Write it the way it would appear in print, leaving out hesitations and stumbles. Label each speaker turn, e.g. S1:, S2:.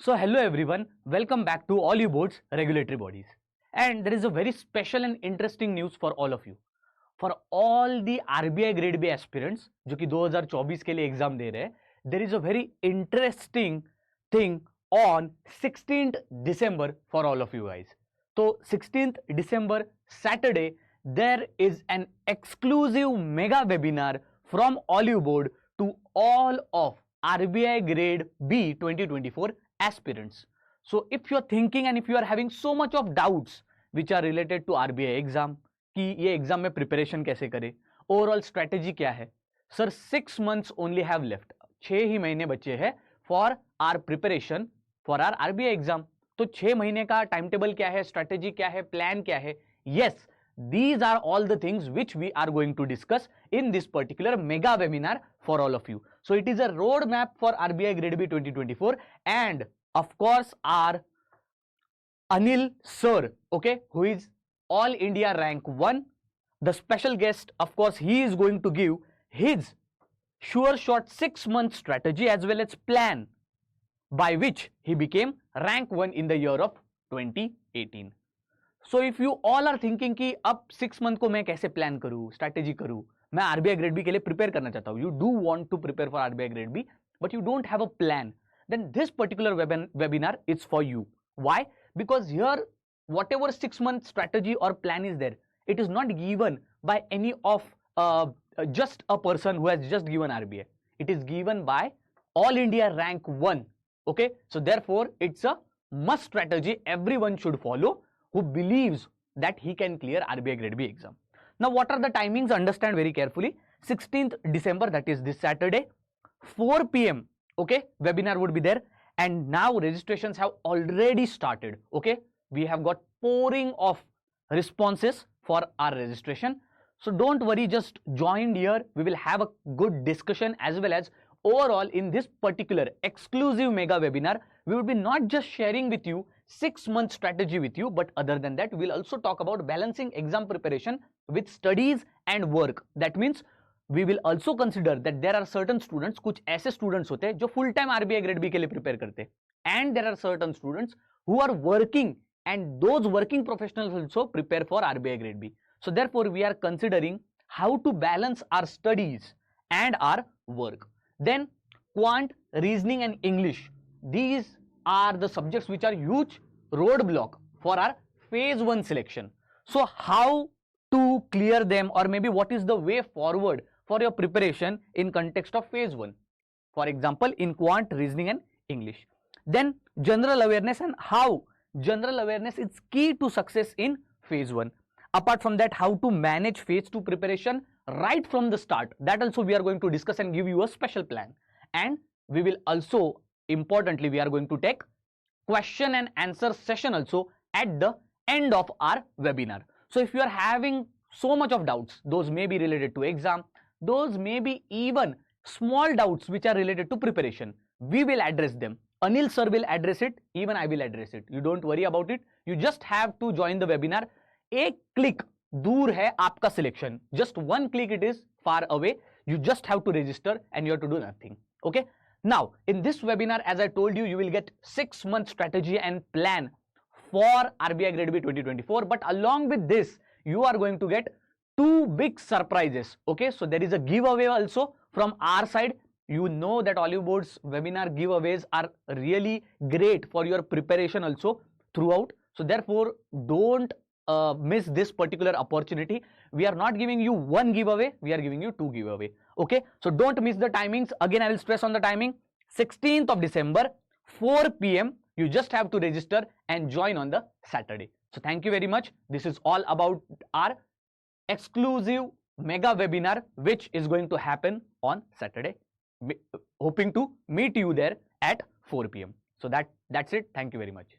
S1: So hello everyone, welcome back to Oliveboard's regulatory bodies. And there is a very special and interesting news for all of you. For all the RBI Grade B aspirants जो कि 2024 के लिए exam दे रहे हैं, there is a very interesting thing on 16th December for all of you guys. तो 16th December Saturday there is an exclusive mega webinar from Oliveboard to all of RBI Grade B 2024 aspirants. So if you are thinking and if you are having so much of doubts which are related to RBI exam कि ये exam में preparation कैसे करें, overall strategy क्या है, sir 6 months only have left, 6 ही महीने बचे हैं for our preparation for our RBI exam. तो 6 महीने का टाइम टेबल क्या है, स्ट्रेटेजी क्या है, प्लान क्या है? Yes, these are all the things which we are going to discuss in this particular mega webinar for all of you. So it is a roadmap for RBI Grade B 2024 and of course our Anil sir, okay, who is All India rank 1, the special guest, of course, he is going to give his sure shot 6-month strategy as well as plan by which he became rank 1 in the year of 2018. So if you all are thinking कि अब 6 month को मैं कैसे plan करूँ, strategy करूँ, मैं RBI grade B के लिए प्रिपेयर करना चाहता हूँ, you do want to prepare for RBI Grade B but you don't have a plan, then this particular webinar is for you. Why? Because here whatever 6-month strategy or plan is there, it is not given by any of just a person who has just given RBI. It is given by All India rank 1. Okay, so therefore it's a must strategy everyone should follow who believes that he can clear RBI Grade B exam. Now what are the timings? Understand very carefully. 16th December, that is this Saturday, 4 p.m. okay, webinar would be there, and now registrations have already started. Okay, we have got pouring of responses for our registration. So don't worry, just join here. We will have a good discussion as well as overall in this particular exclusive mega webinar, we will be not just sharing with you 6-month strategy with you, but other than that, we'll also talk about balancing exam preparation with studies and work. That means we will also consider that there are certain students, कुछ ऐसे students होते हैं जो full time RBI Grade B के लिए prepare करते हैं, and there are certain students who are working and those working professionals also prepare for RBI Grade B. So therefore we are considering how to balance our studies and our work. Then quant, reasoning and English, these are the subjects which are huge roadblock for our phase 1 selection. So how to clear them, or maybe what is the way forward for your preparation in context of phase 1, for example in quant, reasoning and English. Then general awareness and how general awareness is key to success in phase 1. Apart from that, how to manage phase 2 preparation right from the start, that also we are going to discuss and give you a special plan. And we will also, importantly, we are going to take question and answer session also at the end of our webinar. So if you are having so much of doubts, those may be related to exam, those may be even small doubts which are related to preparation, we will address them. Anil sir will address it, even I will address it. You don't worry about it. You just have to join the webinar. एक click दूर है आपका selection. Just one click it is far away. You just have to register and you have to do nothing. Okay. Now in this webinar, as I told you, you will get 6-month strategy and plan for RBI Grade B 2024. But along with this, you are going to get 2 big surprises. Okay. So there is a giveaway also from our side. You know that Oliveboard's webinar giveaways are really great for your preparation also throughout. So therefore, don't miss this particular opportunity. We are not giving you 1 giveaway, we are giving you 2 giveaway. Okay, so don't miss the timings. Again, I will stress on the timing. 16th of December, 4 p.m. You just have to register and join on the Saturday. So thank you very much. This is all about our exclusive mega webinar which is going to happen on Saturday. Hoping to meet you there at 4 p.m. So that's it. Thank you very much.